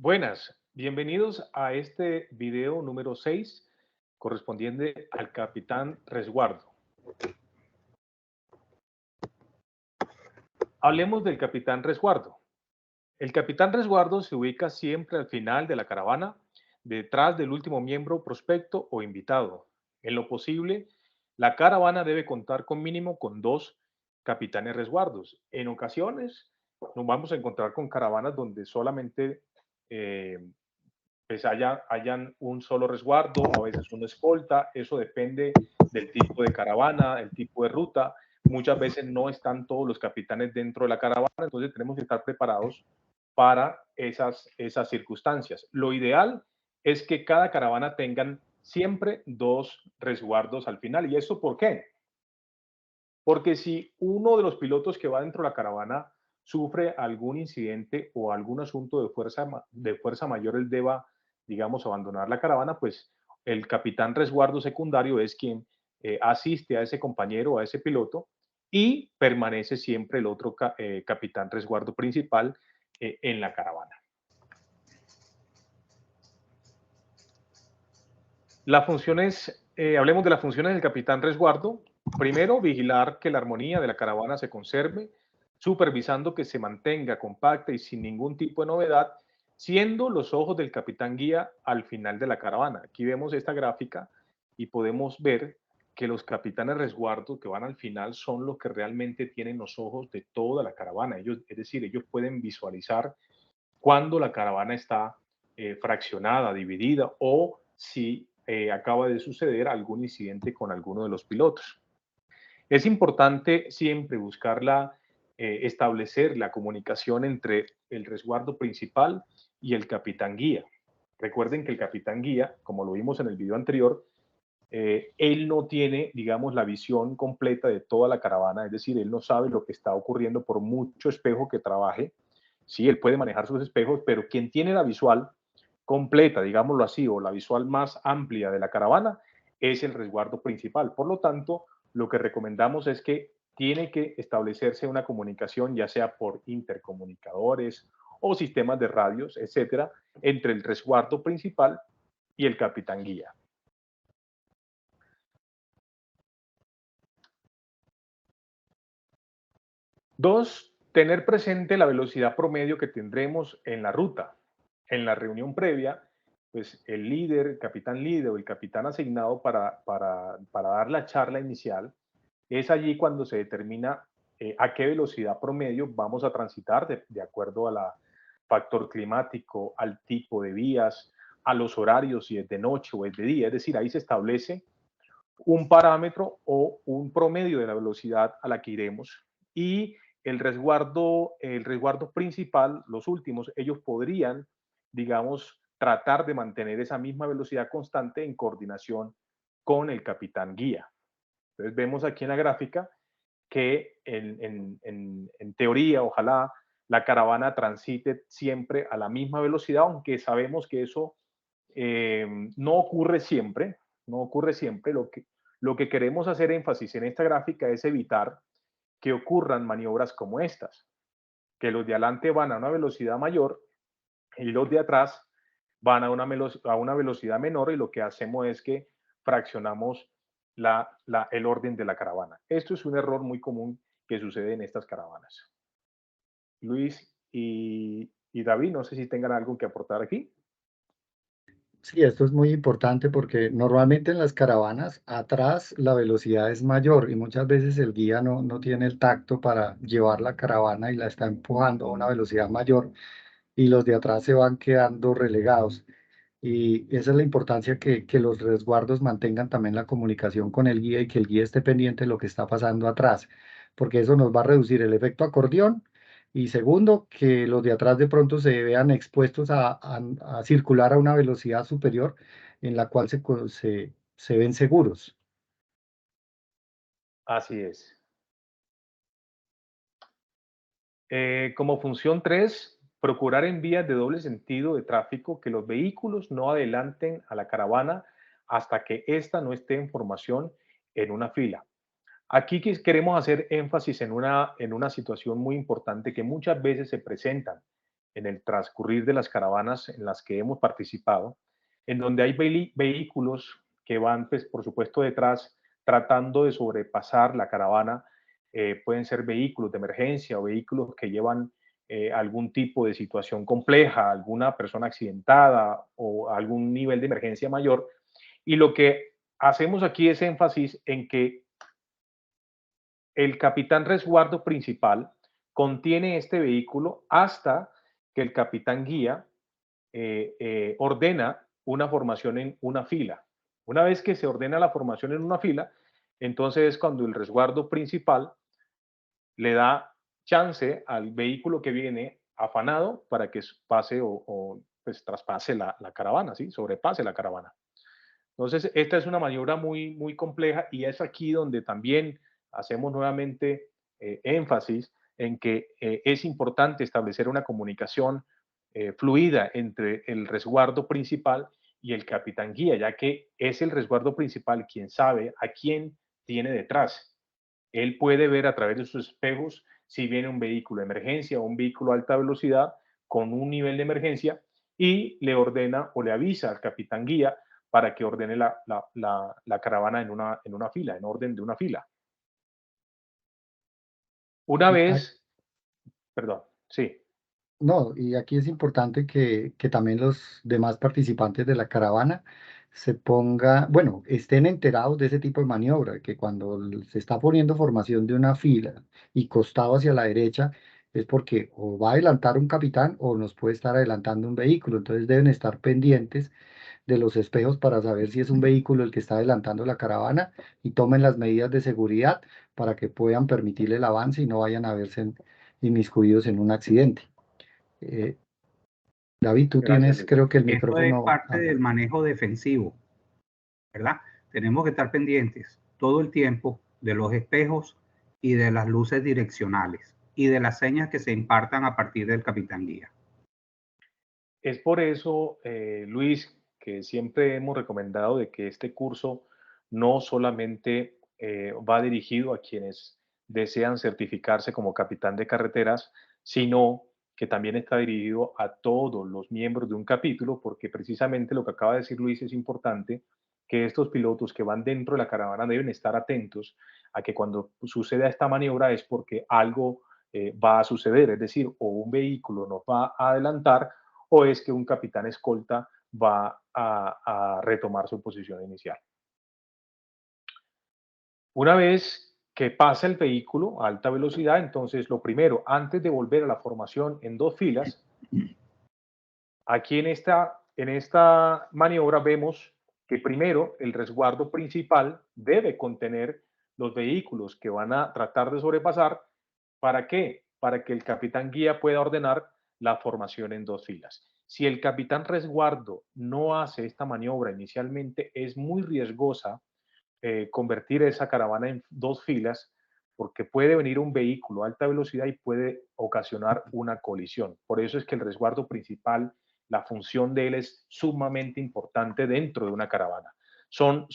Buenas, bienvenidos a este video número 6 correspondiente al capitán resguardo. Hablemos del capitán resguardo. El capitán resguardo se ubica siempre al final de la caravana, detrás del último miembro prospecto o invitado. En lo posible, la caravana debe contar con mínimo con dos capitanes resguardos. En ocasiones, nos vamos a encontrar con caravanas donde solamente eh, pues hayan un solo resguardo, a veces una escolta, eso depende del tipo de caravana, el tipo de ruta. Muchas veces no están todos los capitanes dentro de la caravana, entonces tenemos que estar preparados para esas circunstancias. Lo ideal es que cada caravana tengan siempre dos resguardos al final. ¿Y eso por qué? Porque si uno de los pilotos que va dentro de la caravana sufre algún incidente o algún asunto de fuerza mayor, él deba, digamos, abandonar la caravana, pues el capitán resguardo secundario es quien asiste a ese compañero, a ese piloto, y permanece siempre el otro capitán resguardo principal en la caravana. Las funciones, hablemos de las funciones del capitán resguardo. Primero, vigilar que la armonía de la caravana se conserve, supervisando que se mantenga compacta y sin ningún tipo de novedad, siendo los ojos del capitán guía al final de la caravana. Aquí vemos esta gráfica y podemos ver que los capitanes resguardo que van al final son los que realmente tienen los ojos de toda la caravana. Ellos, es decir, ellos pueden visualizar cuando la caravana está fraccionada, dividida o si acaba de suceder algún incidente con alguno de los pilotos. Es importante siempre establecer la comunicación entre el resguardo principal y el capitán guía. Recuerden que el capitán guía, como lo vimos en el video anterior, él no tiene, digamos, la visión completa de toda la caravana, es decir, él no sabe lo que está ocurriendo por mucho espejo que trabaje. Sí, él puede manejar sus espejos, pero quien tiene la visual completa, digámoslo así, o la visual más amplia de la caravana es el resguardo principal. Por lo tanto, lo que recomendamos es que tiene que establecerse una comunicación, ya sea por intercomunicadores o sistemas de radios, etcétera, entre el resguardo principal y el capitán guía. Dos, tener presente la velocidad promedio que tendremos en la ruta. En la reunión previa, pues el líder, el capitán líder o el capitán asignado para dar la charla inicial, es allí cuando se determina a qué velocidad promedio vamos a transitar de acuerdo al factor climático, al tipo de vías, a los horarios, si es de noche o es de día. Es decir, ahí se establece un parámetro o un promedio de la velocidad a la que iremos y el resguardo principal, los últimos, ellos podrían, digamos, tratar de mantener esa misma velocidad constante en coordinación con el capitán guía. Entonces vemos aquí en la gráfica que en teoría, ojalá la caravana transite siempre a la misma velocidad, aunque sabemos que eso eh, no ocurre siempre, no ocurre siempre. Lo que queremos hacer énfasis en esta gráfica es evitar que ocurran maniobras como estas, que los de adelante van a una velocidad mayor y los de atrás van a una velocidad menor y lo que hacemos es que fraccionamos el orden de la caravana. Esto es un error muy común que sucede en estas caravanas. Luis y David, no sé si tengan algo que aportar aquí. Sí, esto es muy importante porque normalmente en las caravanas atrás la velocidad es mayor y muchas veces el guía no tiene el tacto para llevar la caravana y la está empujando a una velocidad mayor y los de atrás se van quedando relegados. Y esa es la importancia que los resguardos mantengan también la comunicación con el guía y que el guía esté pendiente de lo que está pasando atrás, porque eso nos va a reducir el efecto acordeón. Y segundo, que los de atrás de pronto se vean expuestos a circular a una velocidad superior en la cual se ven seguros. Así es. Como función 3, procurar en vías de doble sentido de tráfico que los vehículos no adelanten a la caravana hasta que ésta no esté en formación en una fila. Aquí queremos hacer énfasis en una situación muy importante que muchas veces se presenta. en el transcurrir de las caravanas en las que hemos participado, en donde hay vehículos que van, pues, por supuesto, detrás tratando de sobrepasar la caravana. Pueden ser vehículos de emergencia o vehículos que llevan algún tipo de situación compleja, alguna persona accidentada o algún nivel de emergencia mayor. Y lo que hacemos aquí es énfasis en que el capitán resguardo principal contiene este vehículo hasta que el capitán guía ordena una formación en una fila. Una vez que se ordena la formación en una fila, entonces es cuando el resguardo principal le da chance al vehículo que viene afanado para que pase pues traspase la caravana, ¿sí? Sobrepase la caravana. Entonces, esta es una maniobra muy, muy compleja y es aquí donde también hacemos nuevamente énfasis en que es importante establecer una comunicación fluida entre el resguardo principal y el capitán guía, ya que es el resguardo principal quien sabe a quién tiene detrás. Él puede ver a través de sus espejos si viene un vehículo de emergencia o un vehículo a alta velocidad con un nivel de emergencia y le ordena o le avisa al capitán guía para que ordene la caravana en una fila, en orden de una fila. Una Y vez, perdón, sí, no, y aquí es importante que también los demás participantes de la caravana bueno, estén enterados de ese tipo de maniobra, que cuando se está poniendo formación de una fila y costado hacia la derecha, es porque o va a adelantar un capitán o nos puede estar adelantando un vehículo. Entonces deben estar pendientes de los espejos para saber si es un vehículo el que está adelantando la caravana y tomen las medidas de seguridad para que puedan permitirle el avance y no vayan a verse inmiscuidos en un accidente. Eh, David, tú gracias, tienes, Luis. creo que el Esto es micrófono parte del abierto. manejo defensivo, ¿verdad? Tenemos que estar pendientes todo el tiempo de los espejos y de las luces direccionales y de las señas que se impartan a partir del capitán guía. Es por eso, Luis, que siempre hemos recomendado de que este curso no solamente va dirigido a quienes desean certificarse como capitán de carreteras, sino que también está dirigido a todos los miembros de un capítulo, porque precisamente lo que acaba de decir Luis es importante, que estos pilotos que van dentro de la caravana deben estar atentos a que cuando suceda esta maniobra es porque algo va a suceder, es decir, o un vehículo nos va a adelantar o es que un capitán escolta va a retomar su posición inicial. Una vez que pasa el vehículo a alta velocidad, entonces lo primero, antes de volver a la formación en dos filas, aquí en esta maniobra vemos que primero el resguardo principal debe contener los vehículos que van a tratar de sobrepasar. ¿Para qué? Para que el capitán guía pueda ordenar la formación en dos filas. Si el capitán resguardo no hace esta maniobra inicialmente, es muy riesgosa convertir esa caravana en dos filas porque puede venir un vehículo a alta velocidad y puede ocasionar una colisión. Por eso es que el resguardo principal, la función de él es sumamente importante dentro de una caravana. Son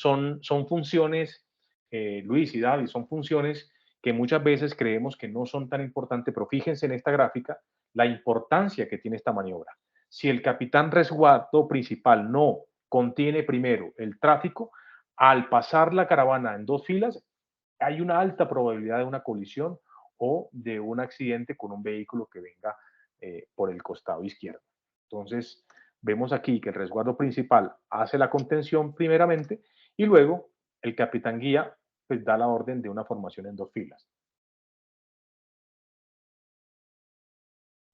funciones, Luis y David, son funciones que muchas veces creemos que no son tan importantes, pero fíjense en esta gráfica la importancia que tiene esta maniobra. Si el capitán resguardo principal no contiene primero el tráfico, al pasar la caravana en dos filas, hay una alta probabilidad de una colisión o de un accidente con un vehículo que venga por el costado izquierdo. Entonces, vemos aquí que el resguardo principal hace la contención primeramente y luego el capitán guía pues da la orden de una formación en dos filas.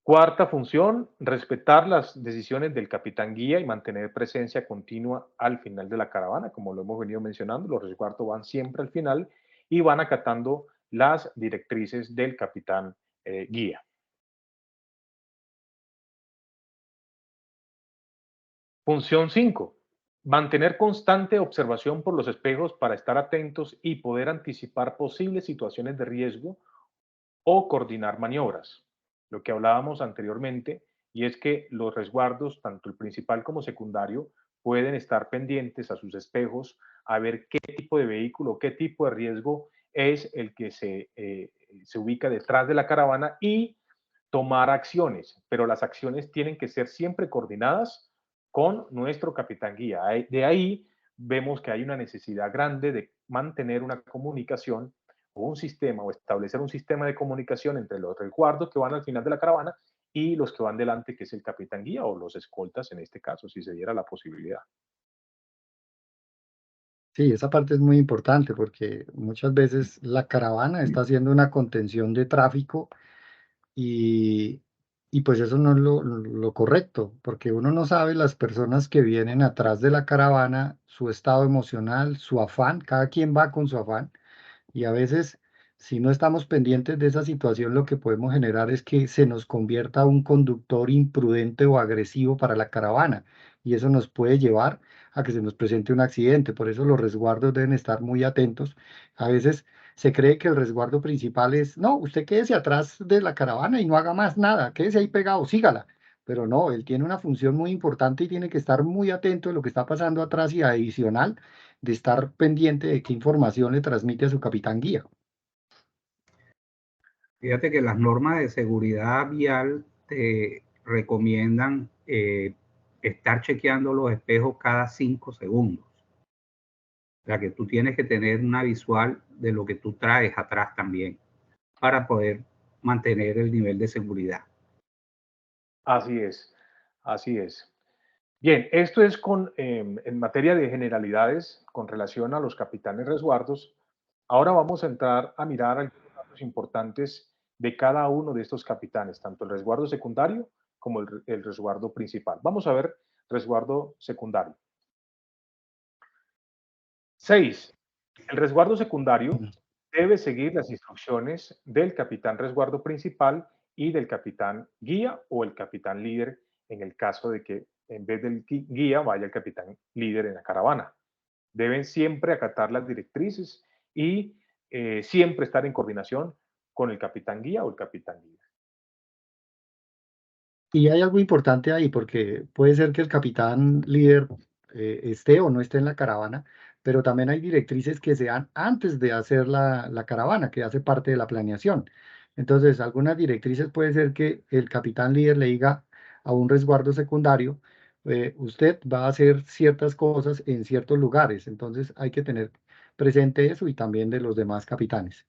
Cuarta función, respetar las decisiones del capitán guía y mantener presencia continua al final de la caravana. Como lo hemos venido mencionando, los resguardos van siempre al final y van acatando las directrices del capitán guía. Función 5. Mantener constante observación por los espejos para estar atentos y poder anticipar posibles situaciones de riesgo o coordinar maniobras. Lo que hablábamos anteriormente, y es que los resguardos, tanto el principal como secundario, pueden estar pendientes a sus espejos a ver qué tipo de vehículo, qué tipo de riesgo es el que se ubica detrás de la caravana y tomar acciones, pero las acciones tienen que ser siempre coordinadas con nuestro capitán guía. De ahí vemos que hay una necesidad grande de mantener una comunicación o un sistema o establecer un sistema de comunicación entre los resguardos que van al final de la caravana y los que van delante, que es el capitán guía o los escoltas en este caso, si se diera la posibilidad. Sí, esa parte es muy importante porque muchas veces la caravana está haciendo una contención de tráfico y, y pues eso no es lo correcto, porque uno no sabe las personas que vienen atrás de la caravana, su estado emocional, su afán, cada quien va con su afán. Y a veces, si no estamos pendientes de esa situación, lo que podemos generar es que se nos convierta un conductor imprudente o agresivo para la caravana. Y eso nos puede llevar a que se nos presente un accidente. Por eso los resguardos deben estar muy atentos. A veces se cree que el resguardo principal es, no, usted quédese atrás de la caravana y no haga más nada, quédese ahí pegado, sígala. Pero no, él tiene una función muy importante y tiene que estar muy atento de lo que está pasando atrás y adicional de estar pendiente de qué información le transmite a su capitán guía. Fíjate que las normas de seguridad vial te recomiendan estar chequeando los espejos cada 5 segundos. O sea que tú tienes que tener una visual de lo que tú traes atrás también para poder mantener el nivel de seguridad. Así es, así es. Bien, esto es en materia de generalidades con relación a los capitanes resguardos. Ahora vamos a entrar a mirar algunos datos importantes de cada uno de estos capitanes, tanto el resguardo secundario como el resguardo principal. Vamos a ver resguardo secundario. 6. El resguardo secundario debe seguir las instrucciones del capitán resguardo principal y del capitán guía o el capitán líder en el caso de que en vez del guía vaya el capitán líder en la caravana. Deben siempre acatar las directrices y siempre estar en coordinación con el capitán guía o el capitán líder. Y hay algo importante ahí, porque puede ser que el capitán líder esté o no esté en la caravana, pero también hay directrices que se dan antes de hacer la caravana, que hace parte de la planeación. Entonces, algunas directrices puede ser que el capitán líder le diga a un resguardo secundario, usted va a hacer ciertas cosas en ciertos lugares. Entonces, hay que tener presente eso y también de los demás capitanes.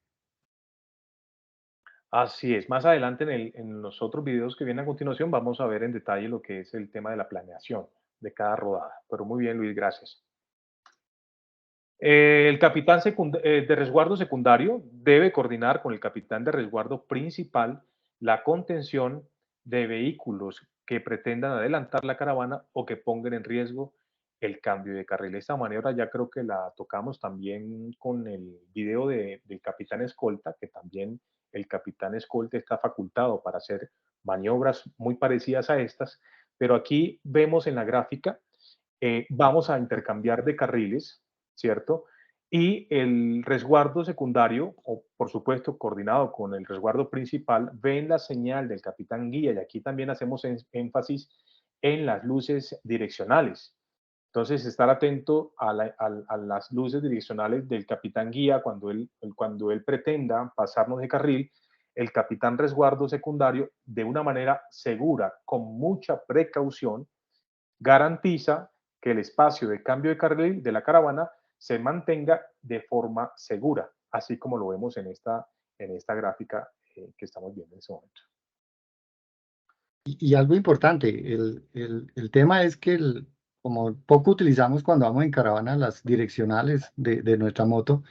Así es. Más adelante en los otros videos que vienen a continuación vamos a ver en detalle lo que es el tema de la planeación de cada rodada. Pero muy bien, Luis, gracias. El capitán de resguardo secundario debe coordinar con el capitán de resguardo principal la contención de vehículos que pretendan adelantar la caravana o que pongan en riesgo el cambio de carril. Esta maniobra ya creo que la tocamos también con el video del capitán escolta, que también el capitán escolta está facultado para hacer maniobras muy parecidas a estas, pero aquí vemos en la gráfica, vamos a intercambiar de carriles, ¿cierto? Y el resguardo secundario, o por supuesto coordinado con el resguardo principal, ven la señal del capitán guía y aquí también hacemos énfasis en las luces direccionales. Entonces, estar atento a las luces direccionales del capitán guía cuando él pretenda pasarnos de carril, el capitán resguardo secundario, de una manera segura, con mucha precaución, garantiza que el espacio de cambio de carril de la caravana se mantenga de forma segura, así como lo vemos en esta gráfica que estamos viendo en este momento. Y algo importante, el tema es que como poco utilizamos cuando vamos en caravana las direccionales de nuestra moto,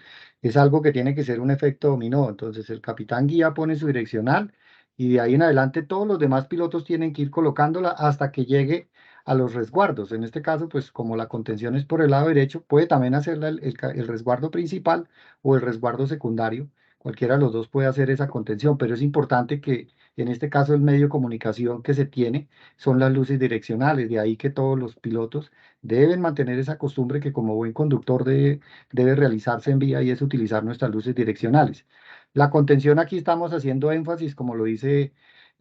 es algo que tiene que ser un efecto dominó. Entonces el capitán guía pone su direccional y de ahí en adelante todos los demás pilotos tienen que ir colocándola hasta que llegue a los resguardos. En este caso, pues como la contención es por el lado derecho, puede también hacerla el resguardo principal o el resguardo secundario. Cualquiera de los dos puede hacer esa contención, pero es importante que en este caso, el medio de comunicación que se tiene son las luces direccionales, de ahí que todos los pilotos deben mantener esa costumbre que como buen conductor debe realizarse en vía y es utilizar nuestras luces direccionales. La contención aquí estamos haciendo énfasis, como lo dice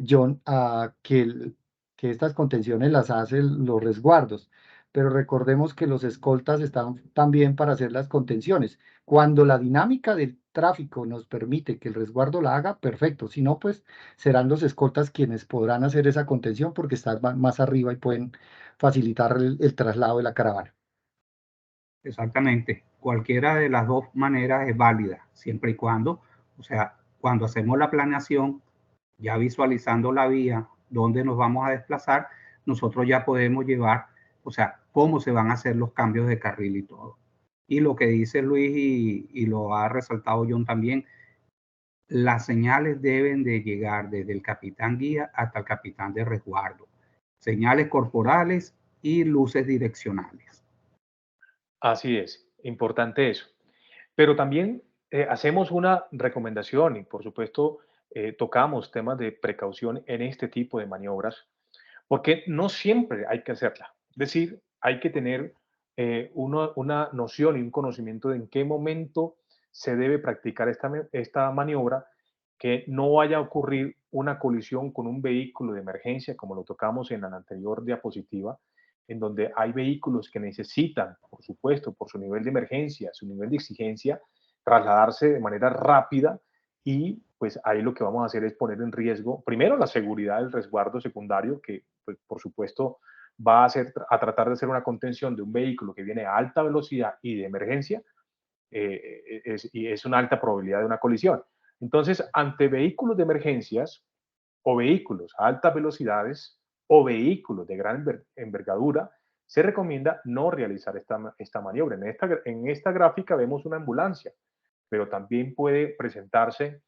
John, a que estas contenciones las hacen los resguardos, pero recordemos que los escoltas están también para hacer las contenciones. Cuando la dinámica del tráfico nos permite que el resguardo la haga, perfecto. Si no, pues serán los escoltas quienes podrán hacer esa contención porque están más arriba y pueden facilitar el traslado de la caravana. Exactamente. Cualquiera de las dos maneras es válida, siempre y cuando, o sea, cuando hacemos la planeación, ya visualizando la vía, dónde nos vamos a desplazar, nosotros ya podemos llevar, o sea, cómo se van a hacer los cambios de carril y todo. Y lo que dice Luis y lo ha resaltado John también, las señales deben de llegar desde el capitán guía hasta el capitán de resguardo. Señales corporales y luces direccionales. Así es, importante eso. Pero también hacemos una recomendación y por supuesto tocamos temas de precaución en este tipo de maniobras, porque no siempre hay que hacerla. Es decir, hay que tener una noción y un conocimiento de en qué momento se debe practicar esta maniobra, que no vaya a ocurrir una colisión con un vehículo de emergencia, como lo tocamos en la anterior diapositiva, en donde hay vehículos que necesitan, por supuesto, por su nivel de emergencia, su nivel de exigencia, trasladarse de manera rápida y pues ahí lo que vamos a hacer es poner en riesgo, primero, la seguridad del resguardo secundario, que pues, por supuesto va a tratar de hacer una contención de un vehículo que viene a alta velocidad y de emergencia, y es una alta probabilidad de una colisión. Entonces, ante vehículos de emergencias o vehículos a altas velocidades o vehículos de gran envergadura, se recomienda no realizar esta maniobra. En esta gráfica vemos una ambulancia, pero también puede presentarse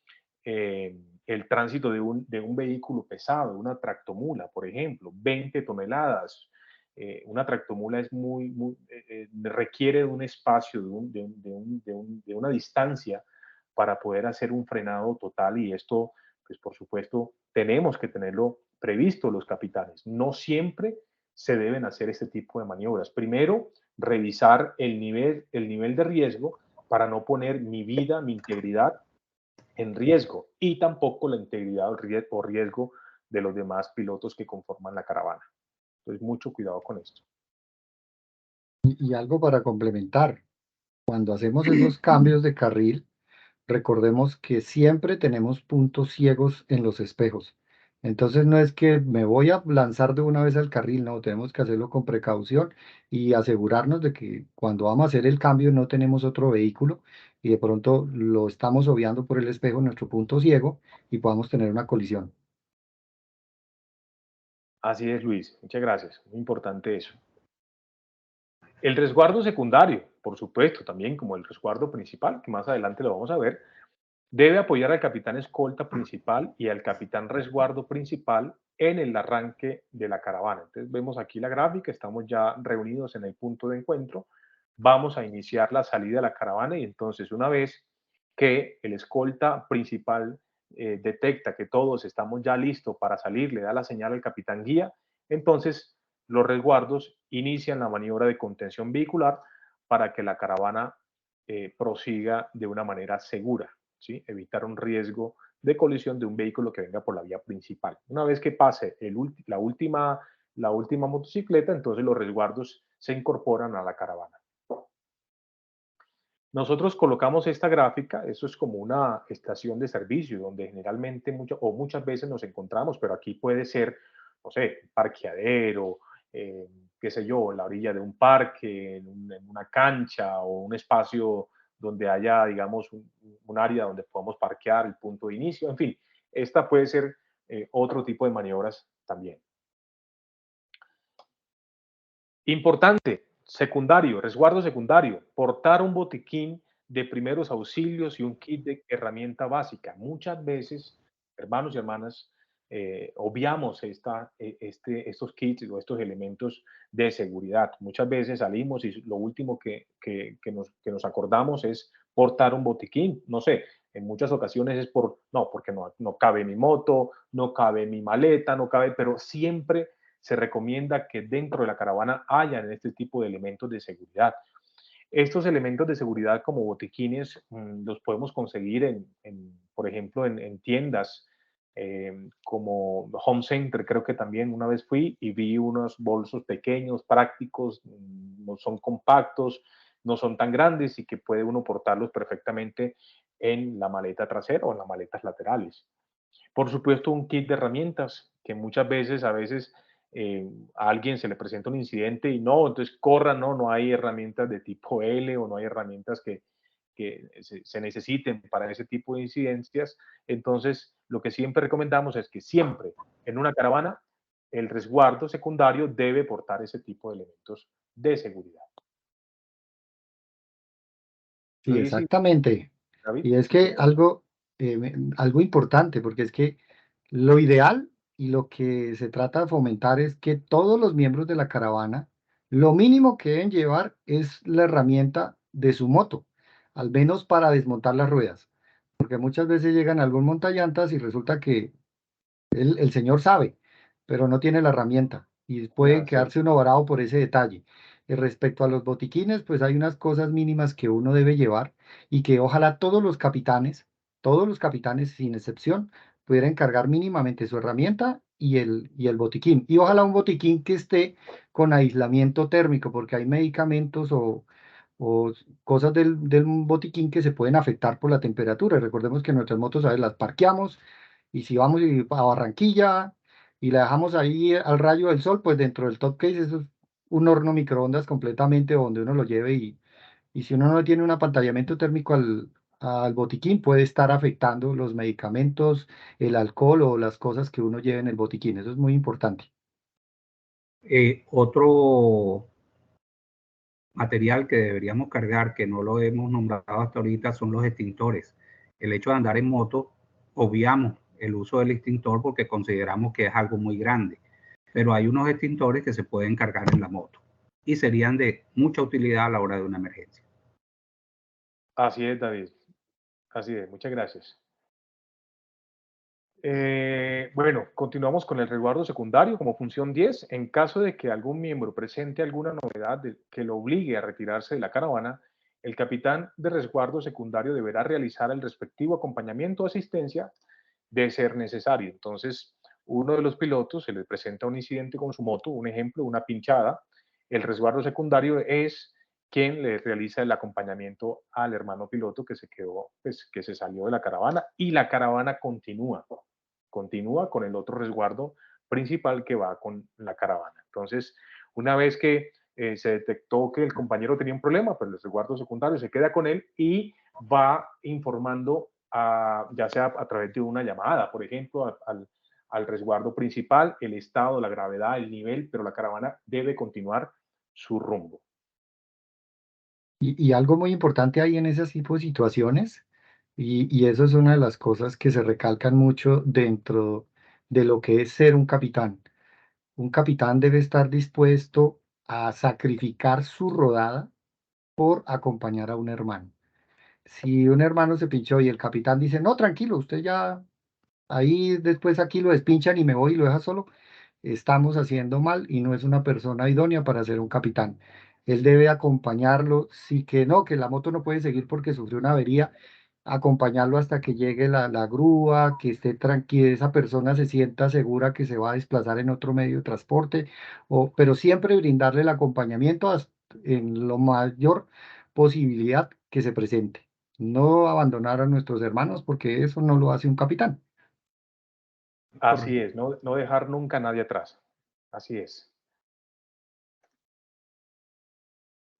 el tránsito de un vehículo pesado, una tractomula, por ejemplo, 20 toneladas. Una tractomula es requiere de un espacio, de una distancia para poder hacer un frenado total y esto, pues por supuesto, tenemos que tenerlo previsto los capitanes. No siempre se deben hacer este tipo de maniobras. Primero, revisar el nivel de riesgo para no poner mi vida, mi integridad en riesgo y tampoco la integridad o riesgo de los demás pilotos que conforman la caravana. Entonces, mucho cuidado con esto. Y algo para complementar, cuando hacemos esos cambios de carril, recordemos que siempre tenemos puntos ciegos en los espejos. Entonces no es que me voy a lanzar de una vez al carril, no, tenemos que hacerlo con precaución y asegurarnos de que cuando vamos a hacer el cambio no tenemos otro vehículo y de pronto lo estamos obviando por el espejo, nuestro punto ciego, y podamos tener una colisión. Así es, Luis. Muchas gracias. Muy importante eso. El resguardo secundario, por supuesto, también como el resguardo principal, que más adelante lo vamos a ver, debe apoyar al capitán escolta principal y al capitán resguardo principal en el arranque de la caravana. Entonces vemos aquí la gráfica, estamos ya reunidos en el punto de encuentro, vamos a iniciar la salida de la caravana y entonces una vez que el escolta principal detecta que todos estamos ya listos para salir, le da la señal al capitán guía, entonces los resguardos inician la maniobra de contención vehicular para que la caravana prosiga de una manera segura. ¿Sí? Evitar un riesgo de colisión de un vehículo que venga por la vía principal. Una vez que pase la última motocicleta, entonces los resguardos se incorporan a la caravana. Nosotros colocamos esta gráfica, eso es como una estación de servicio, donde generalmente muchas veces nos encontramos, pero aquí puede ser, no sé, un parqueadero, qué sé yo, la orilla de un parque, en una cancha o un espacio donde haya, digamos, un área donde podamos parquear el punto de inicio, en fin, esta puede ser otro tipo de maniobras también. Importante, secundario, resguardo secundario, portar un botiquín de primeros auxilios y un kit de herramienta básica. Muchas veces, hermanos y hermanas, obviamos estos kits o estos elementos de seguridad. Muchas veces salimos y lo último que nos acordamos es portar un botiquín. No sé, en muchas ocasiones es porque no cabe mi moto, no cabe mi maleta, no cabe, pero siempre se recomienda que dentro de la caravana hayan este tipo de elementos de seguridad. Estos elementos de seguridad como botiquines los podemos conseguir por ejemplo, en tiendas como Home Center, creo que también una vez fui y vi unos bolsos pequeños, prácticos, no son compactos, no son tan grandes y que puede uno portarlos perfectamente en la maleta trasera o en las maletas laterales. Por supuesto, un kit de herramientas, que muchas veces, a veces, a alguien se le presenta un incidente y no, entonces corran, no, no hay herramientas de tipo L o no hay herramientas que se necesiten para ese tipo de incidencias. Entonces, lo que siempre recomendamos es que siempre en una caravana el resguardo secundario debe portar ese tipo de elementos de seguridad. Sí, Luis y exactamente. David, Y es si que quieren. algo importante, porque es que lo ideal y lo que se trata de fomentar es que todos los miembros de la caravana, lo mínimo que deben llevar es la herramienta de su moto, al menos para desmontar las ruedas, porque muchas veces llegan a algún montallantas y resulta que el señor sabe, pero no tiene la herramienta y puede Así es. quedarse uno varado por ese detalle. Y respecto a los botiquines, pues hay unas cosas mínimas que uno debe llevar y que ojalá todos los capitanes sin excepción, pudieran cargar mínimamente su herramienta y el botiquín. Y ojalá un botiquín que esté con aislamiento térmico, porque hay medicamentos o cosas del botiquín que se pueden afectar por la temperatura. Recordemos que nuestras motos a veces las parqueamos y si vamos a Barranquilla y la dejamos ahí al rayo del sol, pues dentro del top case eso es un horno microondas completamente donde uno lo lleve y si uno no tiene un apantallamiento térmico al botiquín, puede estar afectando los medicamentos, el alcohol o las cosas que uno lleve en el botiquín. Eso es muy importante. Otro material que deberíamos cargar, que no lo hemos nombrado hasta ahorita, son los extintores. El hecho de andar en moto, obviamos el uso del extintor porque consideramos que es algo muy grande, pero hay unos extintores que se pueden cargar en la moto y serían de mucha utilidad a la hora de una emergencia. Así es, David. Así es. Muchas gracias. Bueno, continuamos con el resguardo secundario como función 10. En caso de que algún miembro presente alguna novedad que lo obligue a retirarse de la caravana, el capitán de resguardo secundario deberá realizar el respectivo acompañamiento o asistencia de ser necesario. Entonces, uno de los pilotos se le presenta un incidente con su moto, un ejemplo, una pinchada. El resguardo secundario es quien le realiza el acompañamiento al hermano piloto que se quedó, pues, que se salió de la caravana y la caravana continúa con el otro resguardo principal que va con la caravana. Entonces, una vez que se detectó que el compañero tenía un problema, pues el resguardo secundario se queda con él y va informando, ya sea a través de una llamada, por ejemplo, al resguardo principal, el estado, la gravedad, el nivel, pero la caravana debe continuar su rumbo. Y algo muy importante ahí en ese tipo de situaciones, y eso es una de las cosas que se recalcan mucho dentro de lo que es ser un capitán. Un capitán debe estar dispuesto a sacrificar su rodada por acompañar a un hermano. Si un hermano se pinchó y el capitán dice, no, tranquilo, usted ya ahí después aquí lo despinchan y me voy y lo deja solo, estamos haciendo mal y no es una persona idónea para ser un capitán. Él debe acompañarlo, sí que no, que la moto no puede seguir porque sufrió una avería, acompañarlo hasta que llegue la grúa, que esté tranquila, esa persona se sienta segura que se va a desplazar en otro medio de transporte, pero siempre brindarle el acompañamiento en lo mayor posibilidad que se presente. No abandonar a nuestros hermanos porque eso no lo hace un capitán. Así Correcto. es, no, no dejar nunca a nadie atrás. Así es.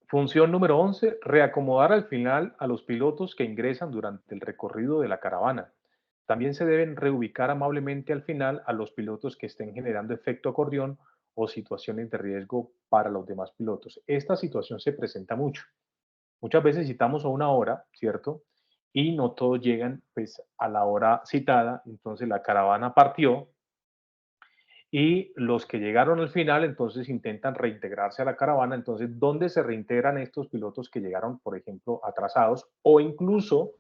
Función número 11, reacomodar al final a los pilotos que ingresan durante el recorrido de la caravana. También se deben reubicar amablemente al final a los pilotos que estén generando efecto acordeón o situaciones de riesgo para los demás pilotos. Esta situación se presenta mucho. Muchas veces citamos a una hora, ¿cierto? Y no todos llegan pues a la hora citada, entonces la caravana partió y los que llegaron al final entonces intentan reintegrarse a la caravana. Entonces, ¿dónde se reintegran estos pilotos que llegaron, por ejemplo, atrasados? O incluso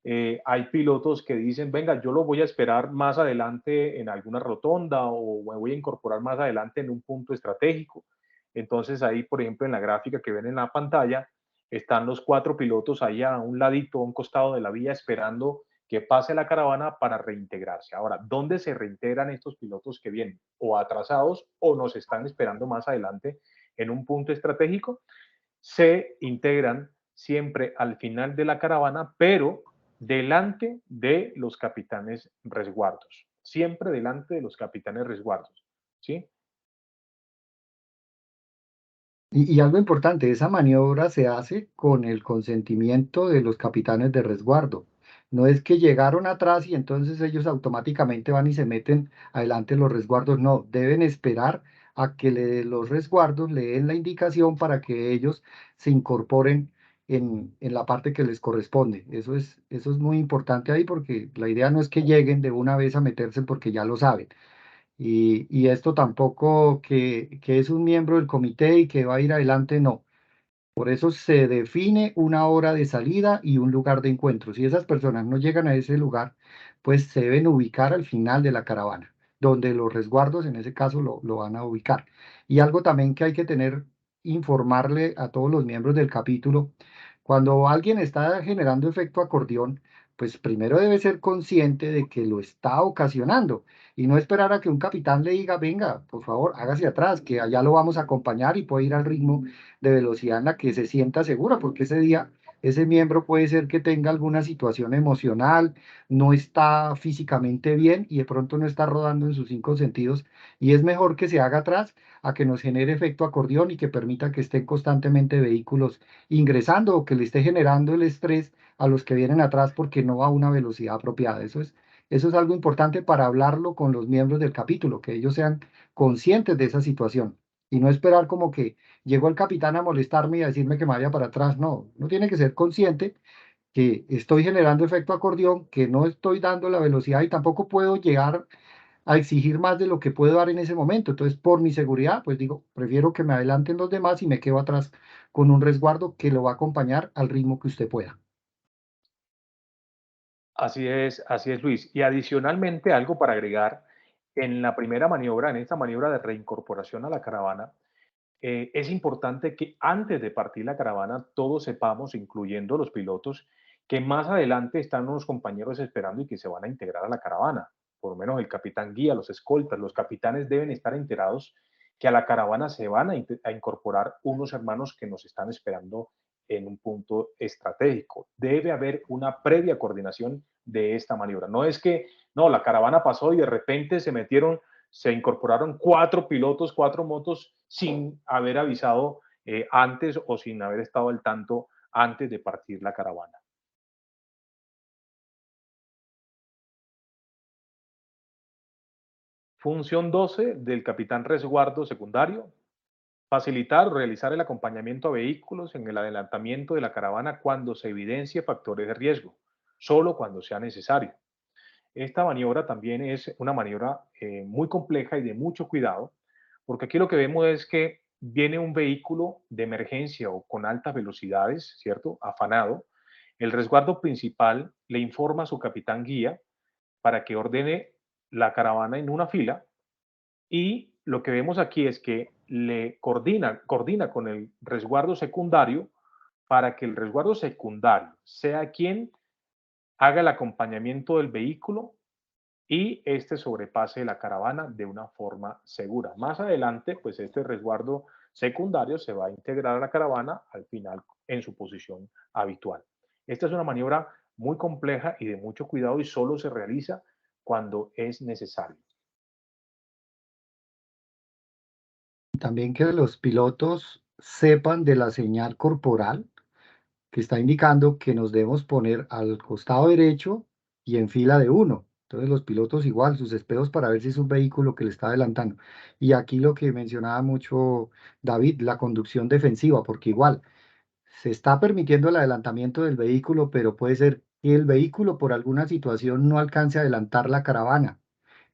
hay pilotos que dicen, venga, yo lo voy a esperar más adelante en alguna rotonda o me voy a incorporar más adelante en un punto estratégico. Entonces ahí, por ejemplo, en la gráfica que ven en la pantalla, están los 4 pilotos ahí a un ladito, a un costado de la vía, esperando que pase la caravana para reintegrarse. Ahora, ¿dónde se reintegran estos pilotos que vienen o atrasados o nos están esperando más adelante en un punto estratégico? Se integran siempre al final de la caravana, pero delante de los capitanes resguardos, siempre delante de los capitanes resguardos, ¿sí? Y algo importante, esa maniobra se hace con el consentimiento de los capitanes de resguardo. No es que llegaron atrás y entonces ellos automáticamente van y se meten adelante los resguardos. No, deben esperar a que los resguardos le den la indicación para que ellos se incorporen en la parte que les corresponde. Eso es muy importante ahí porque la idea no es que lleguen de una vez a meterse porque ya lo saben. Y esto tampoco que es un miembro del comité y que va a ir adelante, no. Por eso se define una hora de salida y un lugar de encuentro. Si esas personas no llegan a ese lugar, pues se deben ubicar al final de la caravana, donde los resguardos en ese caso lo van a ubicar. Y algo también que hay que tener, informarle a todos los miembros del capítulo, cuando alguien está generando efecto acordeón, pues primero debe ser consciente de que lo está ocasionando y no esperar a que un capitán le diga, venga, por favor, hágase atrás, que allá lo vamos a acompañar y puede ir al ritmo de velocidad en la que se sienta segura, porque ese día ese miembro puede ser que tenga alguna situación emocional, no está físicamente bien y de pronto no está rodando en sus 5 sentidos y es mejor que se haga atrás a que nos genere efecto acordeón y que permita que estén constantemente vehículos ingresando o que le esté generando el estrés a los que vienen atrás porque no va a una velocidad apropiada. Eso es algo importante para hablarlo con los miembros del capítulo, que ellos sean conscientes de esa situación y no esperar como que llegó el capitán a molestarme y a decirme que me vaya para atrás. No, no tiene que ser consciente que estoy generando efecto acordeón, que no estoy dando la velocidad y tampoco puedo llegar a exigir más de lo que puedo dar en ese momento. Entonces, por mi seguridad, pues digo, prefiero que me adelanten los demás y me quedo atrás con un resguardo que lo va a acompañar al ritmo que usted pueda. Así es, Luis. Y adicionalmente, algo para agregar, en la primera maniobra, en esta maniobra de reincorporación a la caravana, es importante que antes de partir la caravana todos sepamos, incluyendo los pilotos, que más adelante están unos compañeros esperando y que se van a integrar a la caravana. Por lo menos el capitán guía, los escoltas, los capitanes deben estar enterados que a la caravana se van a incorporar unos hermanos que nos están esperando en un punto estratégico. Debe haber una previa coordinación de esta maniobra. No es que, no, la caravana pasó y de repente se incorporaron 4 pilotos, 4 motos sin haber avisado antes o sin haber estado al tanto antes de partir la caravana. Función 12 del capitán resguardo secundario: facilitar o realizar el acompañamiento a vehículos en el adelantamiento de la caravana cuando se evidencie factores de riesgo, solo cuando sea necesario. Esta maniobra también es una maniobra muy compleja y de mucho cuidado, porque aquí lo que vemos es que viene un vehículo de emergencia o con altas velocidades, ¿cierto? Afanado. El resguardo principal le informa a su capitán guía para que ordene la caravana en una fila y lo que vemos aquí es que le coordina con el resguardo secundario para que el resguardo secundario sea quien haga el acompañamiento del vehículo y este sobrepase la caravana de una forma segura. Más adelante, pues este resguardo secundario se va a integrar a la caravana al final en su posición habitual. Esta es una maniobra muy compleja y de mucho cuidado y solo se realiza cuando es necesario. También que los pilotos sepan de la señal corporal que está indicando que nos debemos poner al costado derecho y en fila de uno. Entonces los pilotos igual, sus espejos para ver si es un vehículo que le está adelantando. Y aquí lo que mencionaba mucho David, la conducción defensiva, porque igual se está permitiendo el adelantamiento del vehículo, pero puede ser que el vehículo por alguna situación no alcance a adelantar la caravana.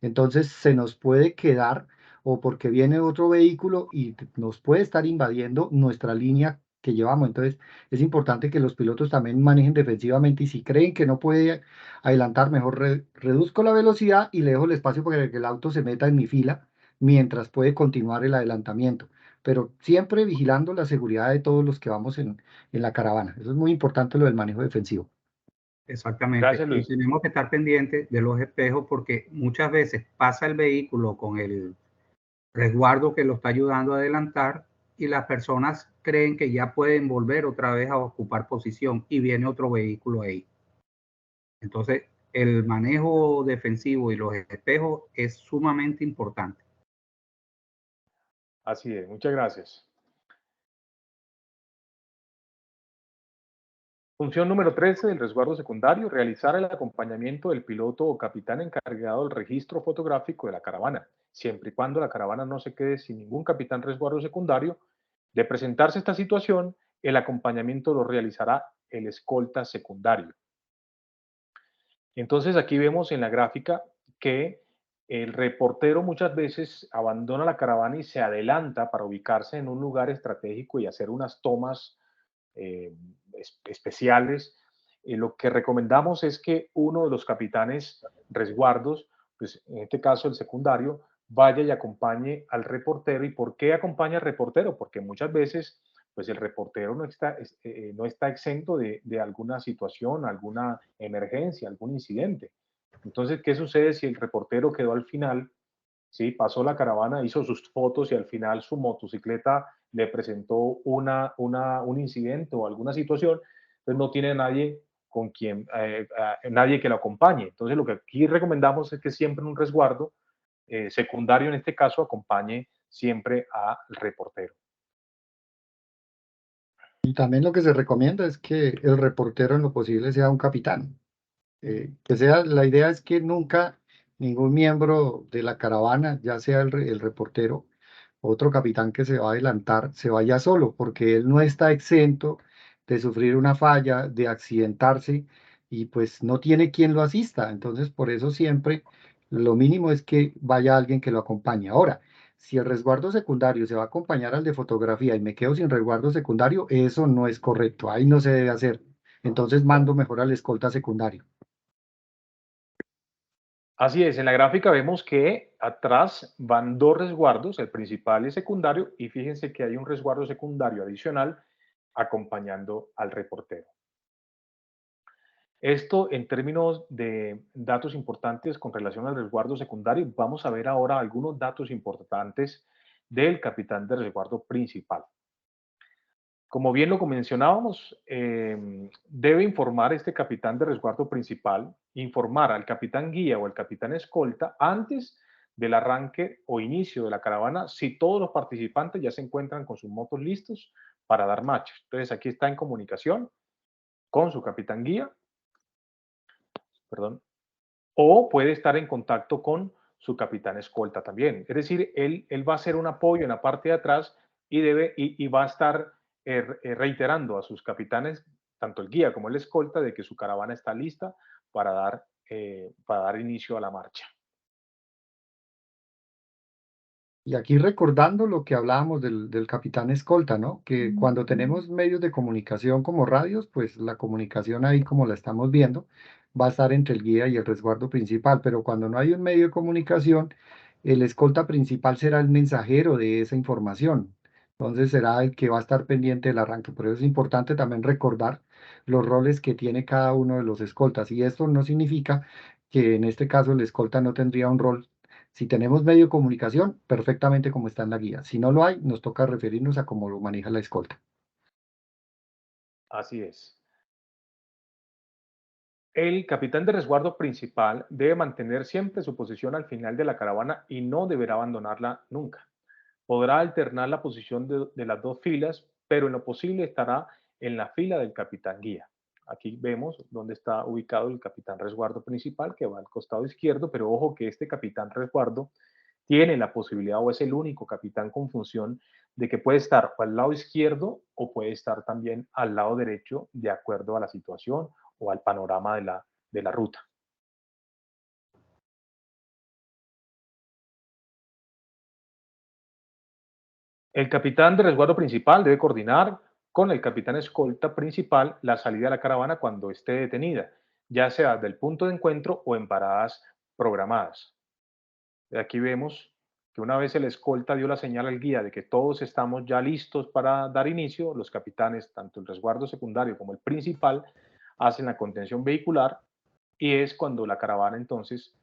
Entonces se nos puede quedar o porque viene otro vehículo y nos puede estar invadiendo nuestra línea que llevamos. Entonces es importante que los pilotos también manejen defensivamente y si creen que no puede adelantar, mejor reduzco la velocidad y le dejo el espacio para que el auto se meta en mi fila mientras puede continuar el adelantamiento. Pero siempre vigilando la seguridad de todos los que vamos en la caravana. Eso es muy importante lo del manejo defensivo. Exactamente. Gracias, Y Luis. tenemos que estar pendientes de los espejos porque muchas veces pasa el vehículo con el resguardo que lo está ayudando a adelantar y las personas creen que ya pueden volver otra vez a ocupar posición y viene otro vehículo ahí. Entonces, el manejo defensivo y los espejos es sumamente importante. Así es, muchas gracias. Función número 13 del resguardo secundario, realizar el acompañamiento del piloto o capitán encargado del registro fotográfico de la caravana, siempre y cuando la caravana no se quede sin ningún capitán resguardo secundario. De presentarse esta situación, el acompañamiento lo realizará el escolta secundario. Entonces aquí vemos en la gráfica que el reportero muchas veces abandona la caravana y se adelanta para ubicarse en un lugar estratégico y hacer unas tomas eh, especiales. Lo que recomendamos es que uno de los capitanes resguardos, pues en este caso el secundario, vaya y acompañe al reportero. ¿Y por qué acompaña al reportero? Porque muchas veces pues el reportero no está exento de alguna situación, alguna emergencia, algún incidente. Entonces, ¿qué sucede si el reportero quedó al final? Sí, pasó la caravana, hizo sus fotos y al final su motocicleta le presentó un incidente o alguna situación, pues no tiene nadie con quien, nadie que lo acompañe. Entonces, lo que aquí recomendamos es que siempre un resguardo secundario, en este caso, acompañe siempre al reportero. Y también lo que se recomienda es que el reportero en lo posible sea un capitán. La idea es que nunca ningún miembro de la caravana, ya sea el reportero, otro capitán que se va a adelantar, se vaya solo, porque él no está exento de sufrir una falla, de accidentarse y pues no tiene quien lo asista. Entonces, por eso siempre lo mínimo es que vaya alguien que lo acompañe. Ahora, si el resguardo secundario se va a acompañar al de fotografía y me quedo sin resguardo secundario, eso no es correcto, ahí no se debe hacer. Entonces mando mejor al escolta secundario. Así es, en la gráfica vemos que atrás van dos resguardos, el principal y el secundario, y fíjense que hay un resguardo secundario adicional acompañando al reportero. Esto en términos de datos importantes con relación al resguardo secundario, vamos a ver ahora algunos datos importantes del capitán de resguardo principal. Como bien lo mencionábamos, debe informar este capitán de resguardo principal, informar al capitán guía o al capitán escolta antes del arranque o inicio de la caravana si todos los participantes ya se encuentran con sus motos listos para dar marcha. Entonces aquí está en comunicación con su capitán guía, perdón, o puede estar en contacto con su capitán escolta también. Es decir, él va a hacer un apoyo en la parte de atrás y va a estar reiterando a sus capitanes, tanto el guía como el escolta, de que su caravana está lista para dar inicio a la marcha. Y aquí recordando lo que hablábamos del capitán escolta, ¿no? Que cuando tenemos medios de comunicación como radios, pues la comunicación ahí como la estamos viendo va a estar entre el guía y el resguardo principal, pero cuando no hay un medio de comunicación, el escolta principal será el mensajero de esa información. Entonces será el que va a estar pendiente del arranque. Por eso es importante también recordar los roles que tiene cada uno de los escoltas. Y esto no significa que en este caso el escolta no tendría un rol. Si tenemos medio de comunicación, perfectamente como está en la guía. Si no lo hay, nos toca referirnos a cómo lo maneja la escolta. Así es. El capitán de resguardo principal debe mantener siempre su posición al final de la caravana y no deberá abandonarla nunca. Podrá alternar la posición de las dos filas, pero en lo posible estará en la fila del capitán guía. Aquí vemos dónde está ubicado el capitán resguardo principal, que va al costado izquierdo, pero ojo que este capitán resguardo tiene la posibilidad o es el único capitán con función de que puede estar o al lado izquierdo o puede estar también al lado derecho de acuerdo a la situación o al panorama de la ruta. El capitán de resguardo principal debe coordinar con el capitán escolta principal la salida de la caravana cuando esté detenida, ya sea del punto de encuentro o en paradas programadas. Aquí vemos que una vez el escolta dio la señal al guía de que todos estamos ya listos para dar inicio, los capitanes, tanto el resguardo secundario como el principal, hacen la contención vehicular y es cuando la caravana entonces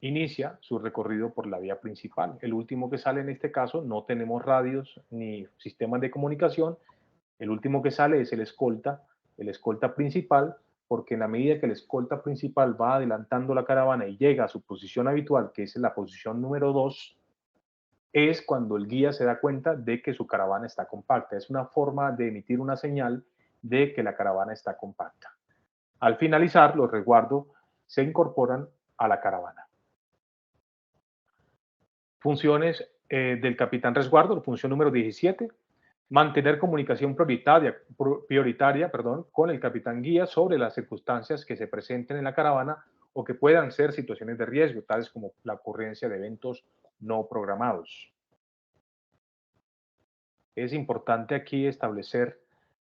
inicia su recorrido por la vía principal. El último que sale en este caso, no tenemos radios ni sistemas de comunicación, el último que sale es el escolta principal, porque en la medida que el escolta principal va adelantando la caravana y llega a su posición habitual, que es la posición número 2, es cuando el guía se da cuenta de que su caravana está compacta. Es una forma de emitir una señal de que la caravana está compacta. Al finalizar, los resguardos se incorporan a la caravana. Funciones del capitán resguardo, función número 17, mantener comunicación prioritaria con el capitán guía sobre las circunstancias que se presenten en la caravana o que puedan ser situaciones de riesgo, tales como la ocurrencia de eventos no programados. Es importante aquí establecer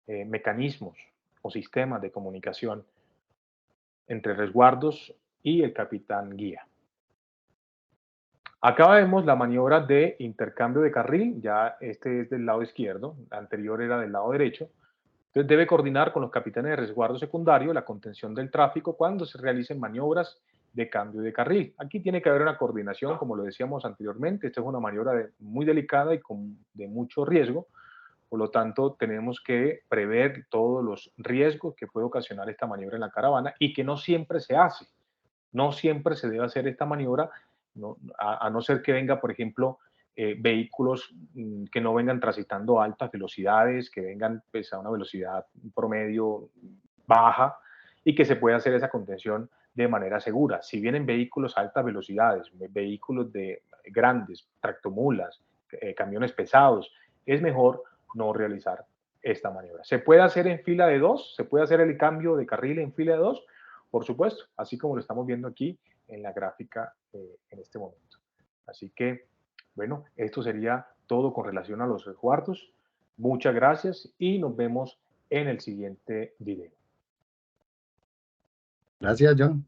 mecanismos o sistemas de comunicación entre resguardos y el capitán guía. Acá vemos la maniobra de intercambio de carril, ya este es del lado izquierdo, la anterior era del lado derecho. Entonces debe coordinar con los capitanes de resguardo secundario la contención del tráfico cuando se realicen maniobras de cambio de carril. Aquí tiene que haber una coordinación, como lo decíamos anteriormente. Esta es una maniobra muy delicada y de mucho riesgo. Por lo tanto, tenemos que prever todos los riesgos que puede ocasionar esta maniobra en la caravana y que no siempre se hace. No siempre se debe hacer esta maniobra, a no ser que venga, por ejemplo, vehículos que no vengan transitando a altas velocidades, que vengan pues, a una velocidad promedio baja y que se pueda hacer esa contención de manera segura. Si vienen vehículos a altas velocidades, vehículos grandes, tractomulas, camiones pesados, es mejor no realizar esta maniobra. ¿Se puede hacer en fila de 2? ¿Se puede hacer el cambio de carril en fila de 2? Por supuesto, así como lo estamos viendo aquí en la gráfica en este momento. Así que, bueno, esto sería todo con relación a los resguardos. Muchas gracias y nos vemos en el siguiente video. Gracias, John.